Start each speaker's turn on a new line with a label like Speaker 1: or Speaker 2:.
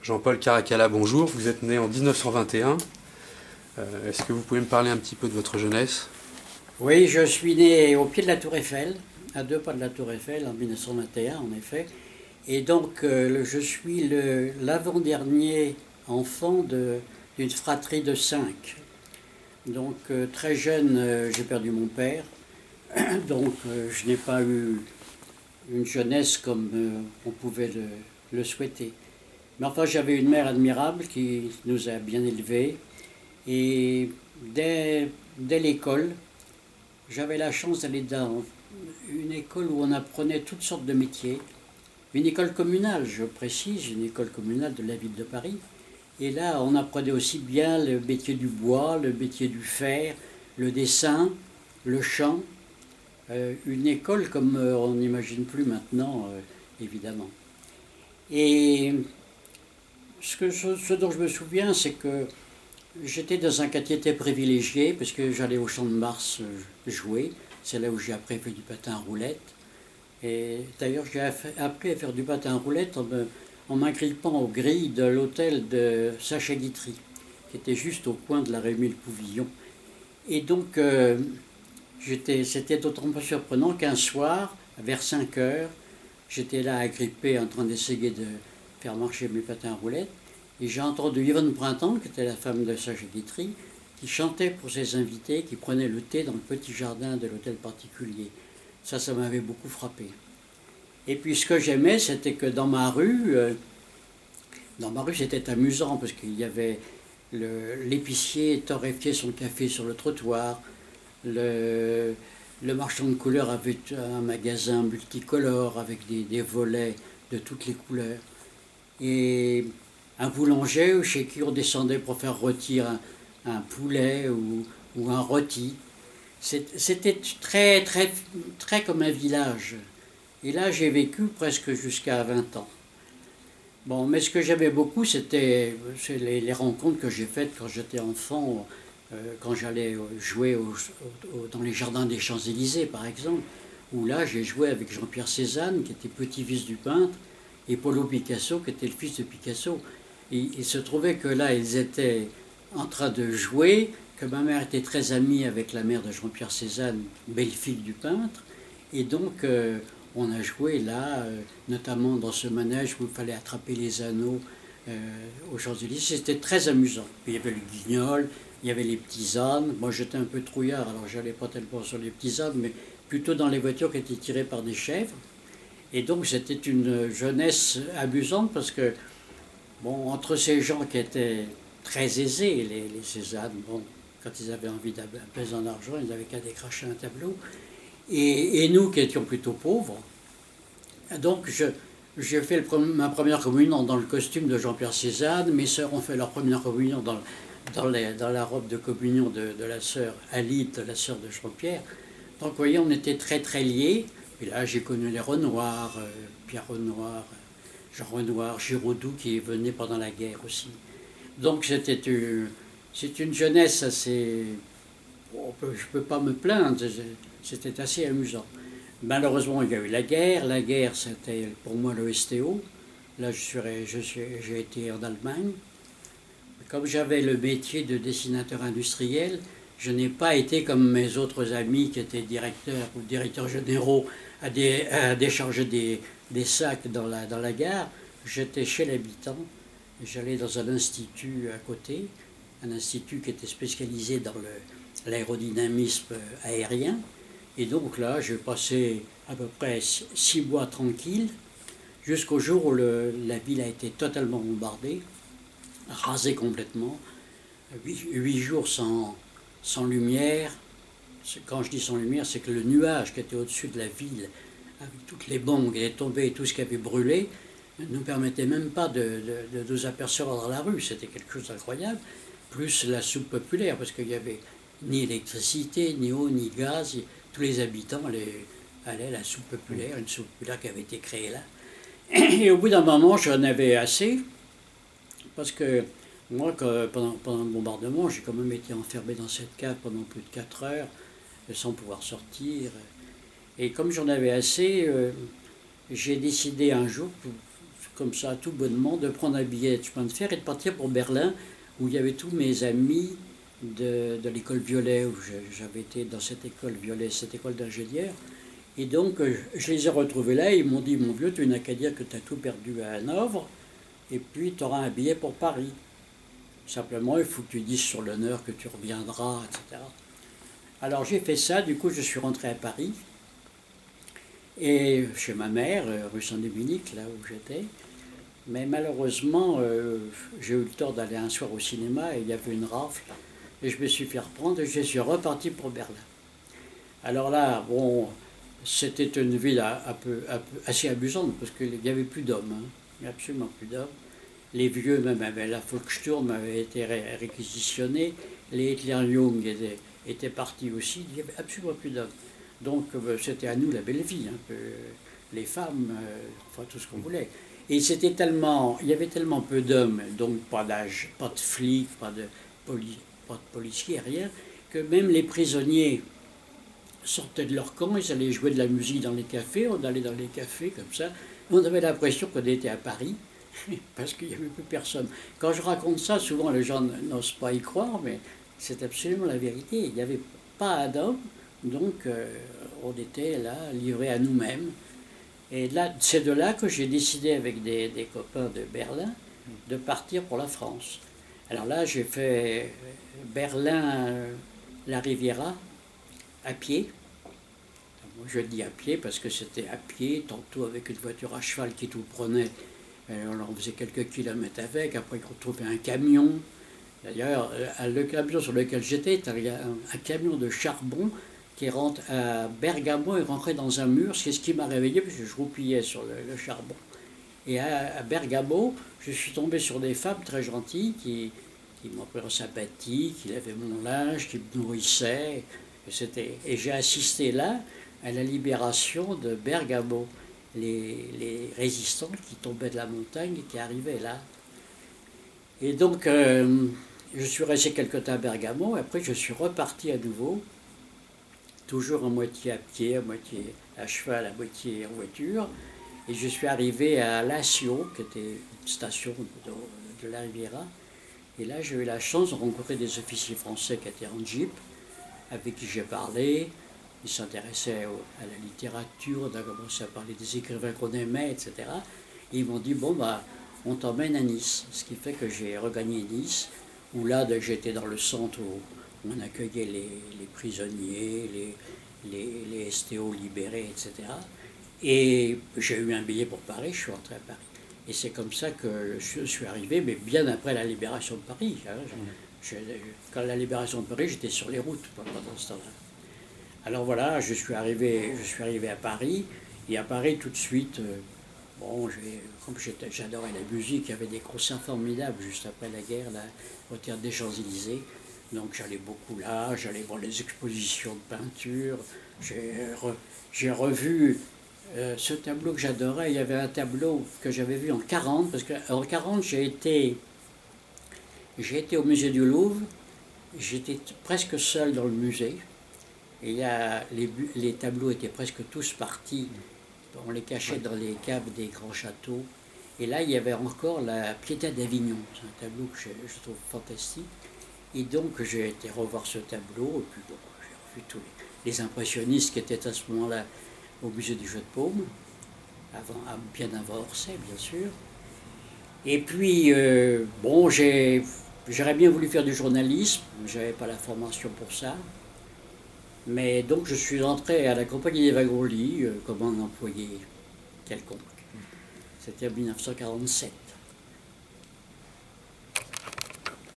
Speaker 1: Jean-Paul Caracalla, bonjour. Vous êtes né en 1921. Est-ce que vous pouvez me parler un petit peu de votre jeunesse?
Speaker 2: Oui, je suis né au pied de la Tour Eiffel, à 2 pas de la Tour Eiffel, en 1921 en effet. Et donc je suis l'avant-dernier enfant d'une fratrie de 5. Donc très jeune, j'ai perdu mon père. Donc je n'ai pas eu une jeunesse comme on pouvait le souhaiter. Mais enfin, j'avais une mère admirable qui nous a bien élevés. Et dès l'école, j'avais la chance d'aller dans une école où on apprenait toutes sortes de métiers. Une école communale, je précise, une école communale de la ville de Paris. Et là, on apprenait aussi bien le métier du bois, le métier du fer, le dessin, le chant. Une école comme on n'imagine plus maintenant, évidemment. Et ce dont je me souviens, c'est que j'étais dans un quartier très privilégié parce que j'allais au Champ de Mars jouer. C'est là où j'ai appris à faire du patin à roulettes. Et d'ailleurs, j'ai appris à faire du patin à roulettes en m'agrippant aux grilles de l'hôtel de Sacha Guitry, qui était juste au coin de la Rémy-le-Pouvillon. Et donc, c'était d'autant plus surprenant qu'un soir, vers 5 heures, j'étais là agrippé en train d'essayer de faire marcher mes patins à roulettes. Et j'ai entendu Yvonne Printemps, qui était la femme de Sacha Guitry, qui chantait pour ses invités, qui prenaient le thé dans le petit jardin de l'hôtel particulier. Ça m'avait beaucoup frappé. Et puis ce que j'aimais, c'était que dans ma rue c'était amusant, parce qu'il y avait l'épicier torréfiait son café sur le trottoir, le marchand de couleurs avait un magasin multicolore avec des volets de toutes les couleurs. Et un boulanger chez qui on descendait pour faire rôtir un poulet ou un rôti. C'était très, très, très comme un village. Et là, j'ai vécu presque jusqu'à 20 ans. Bon, mais ce que j'aimais beaucoup, c'est les rencontres que j'ai faites quand j'étais enfant, quand j'allais jouer dans les jardins des Champs-Élysées, par exemple, où là, j'ai joué avec Jean-Pierre Cézanne, qui était petit-fils du peintre, et Pablo Picasso, qui était le fils de Picasso. Et il se trouvait que là, ils étaient en train de jouer, que ma mère était très amie avec la mère de Jean-Pierre Cézanne, belle-fille du peintre, et donc on a joué là, notamment dans ce manège où il fallait attraper les anneaux aux Champs-Élysées. C'était très amusant. Puis il y avait le guignol, il y avait les petits ânes. Moi j'étais un peu trouillard, alors j'allais pas tellement sur les petits ânes, mais plutôt dans les voitures qui étaient tirées par des chèvres. Et donc c'était une jeunesse amusante parce que, bon, entre ces gens qui étaient très aisés, les Cézanne, bon, quand ils avaient envie d'un pesant d'argent, ils n'avaient qu'à décracher un tableau, et nous qui étions plutôt pauvres. Donc j'ai fait ma première communion dans le costume de Jean-Pierre Cézanne, mes sœurs ont fait leur première communion dans la robe de communion de la sœur Alite, la sœur de Jean-Pierre. Donc vous voyez, on était très très liés. Et là, j'ai connu les Renoir, Pierre Renoir, Jean Renoir, Giraudoux qui venait pendant la guerre aussi. Donc c'est une jeunesse assez... je ne peux pas me plaindre, c'était assez amusant. Malheureusement, il y a eu la guerre. La guerre, c'était pour moi le STO. Là, j'ai été en Allemagne. Comme j'avais le métier de dessinateur industriel, je n'ai pas été comme mes autres amis qui étaient directeurs ou directeurs généraux à décharger des sacs dans la gare. J'étais chez l'habitant. J'allais dans un institut à côté, un institut qui était spécialisé dans l'aérodynamisme aérien. Et donc là, j'ai passé à peu près 6 mois tranquilles, jusqu'au jour où la ville a été totalement bombardée, rasée complètement. 8 jours sans lumière. Quand je dis sans lumière, c'est que le nuage qui était au-dessus de la ville, avec toutes les bombes qui étaient tombées et tout ce qui avait brûlé, ne nous permettait même pas de nous apercevoir dans la rue. C'était quelque chose d'incroyable. Plus la soupe populaire, parce qu'il n'y avait ni électricité, ni eau, ni gaz. Tous les habitants allaient à la soupe populaire, une soupe populaire qui avait été créée là. Et au bout d'un moment, j'en avais assez, parce que moi, pendant le bombardement, j'ai quand même été enfermé dans cette cave pendant plus de 4 heures, sans pouvoir sortir. Et comme j'en avais assez, j'ai décidé un jour comme ça, tout bonnement, de prendre un billet de chemin de fer et de partir pour Berlin, où il y avait tous mes amis de l'école Violet, où j'avais été dans cette école Violet, cette école d'ingénieurs. Et donc, je les ai retrouvés là, et ils m'ont dit, mon vieux, tu n'as qu'à dire que tu as tout perdu à Hanovre, et puis tu auras un billet pour Paris. Simplement, il faut que tu dises sur l'honneur que tu reviendras, etc. Alors j'ai fait ça, du coup je suis rentré à Paris, et chez ma mère, rue Saint-Dominique, là où j'étais. Mais malheureusement, j'ai eu le tort d'aller un soir au cinéma, et il y avait une rafle, et je me suis fait reprendre, et je suis reparti pour Berlin. Alors là, bon, c'était une ville assez amusante, parce qu'il n'y avait plus d'hommes, hein. Il n'y avait absolument plus d'hommes. Les vieux, même la Volkssturm avait été réquisitionnée, les Hitlerjugend étaient partis aussi, il n'y avait absolument plus d'hommes. Donc c'était à nous la belle vie, hein, les femmes, enfin tout ce qu'on voulait. Et c'était tellement, il y avait tellement peu d'hommes, donc pas d'âge, pas de flics, pas de policiers, rien, que même les prisonniers sortaient de leur camp, ils allaient jouer de la musique dans les cafés, on allait dans les cafés comme ça, on avait l'impression qu'on était à Paris, parce qu'il n'y avait plus personne. Quand je raconte ça, souvent les gens n'osent pas y croire, mais c'est absolument la vérité. Il n'y avait pas d'hommes, donc on était là, livrés à nous-mêmes. Et là, c'est de là que j'ai décidé avec des copains de Berlin de partir pour la France. Alors là, j'ai fait Berlin-La Riviera à pied. Je dis à pied parce que c'était à pied, tantôt avec une voiture à cheval qui tout prenait. On en faisait quelques kilomètres avec, après on trouvait un camion. D'ailleurs, le camion sur lequel j'étais, il y a un camion de charbon qui rentre à Bergamo et rentrait dans un mur, c'est ce qui m'a réveillé parce que je roupillais sur le charbon. Et à Bergamo, je suis tombé sur des femmes très gentilles qui m'ont pris en sympathie, qui lavaient mon linge, qui me nourrissaient. Et j'ai assisté là à la libération de Bergamo, les résistants qui tombaient de la montagne et qui arrivaient là. Et donc, je suis resté quelque temps à Bergamo, et après je suis reparti à nouveau, toujours à moitié à pied, à moitié à cheval, à moitié en voiture, et je suis arrivé à Lazio, qui était une station de la Riviera, et là j'ai eu la chance de rencontrer des officiers français qui étaient en jeep, avec qui j'ai parlé. Ils s'intéressaient à la littérature, on a commencé à parler des écrivains qu'on aimait, etc. Et ils m'ont dit, bon, bah, on t'emmène à Nice. Ce qui fait que j'ai regagné Nice, où là, j'étais dans le centre où on accueillait les prisonniers, les STO libérés, etc. Et j'ai eu un billet pour Paris, je suis rentré à Paris. Et c'est comme ça que je suis arrivé, mais bien après la libération de Paris. Hein. Quand la libération de Paris, j'étais sur les routes pendant ce temps-là. Alors voilà, je suis arrivé à Paris, et à Paris tout de suite, bon, comme j'adorais la musique, il y avait des concerts formidables juste après la guerre, là, au théâtre des Champs-Élysées. Donc j'allais beaucoup là, j'allais voir les expositions de peinture, j'ai revu ce tableau que j'adorais. Il y avait un tableau que j'avais vu en 40, parce qu'en 40 j'ai été au musée du Louvre, j'étais presque seul dans le musée. Et là, les tableaux étaient presque tous partis. On les cachait dans les caves des grands châteaux. Et là, il y avait encore la Pietà d'Avignon. C'est un tableau que je trouve fantastique. Et donc, j'ai été revoir ce tableau. Et puis, bon, j'ai revu tous les impressionnistes qui étaient à ce moment-là au musée du Jeu de Paume, bien avant Orsay, bien sûr. Et puis, bon, j'aurais bien voulu faire du journalisme. Je n'avais pas la formation pour ça. Mais donc je suis entré à la compagnie des wagons-lits comme un employé quelconque. C'était en 1947.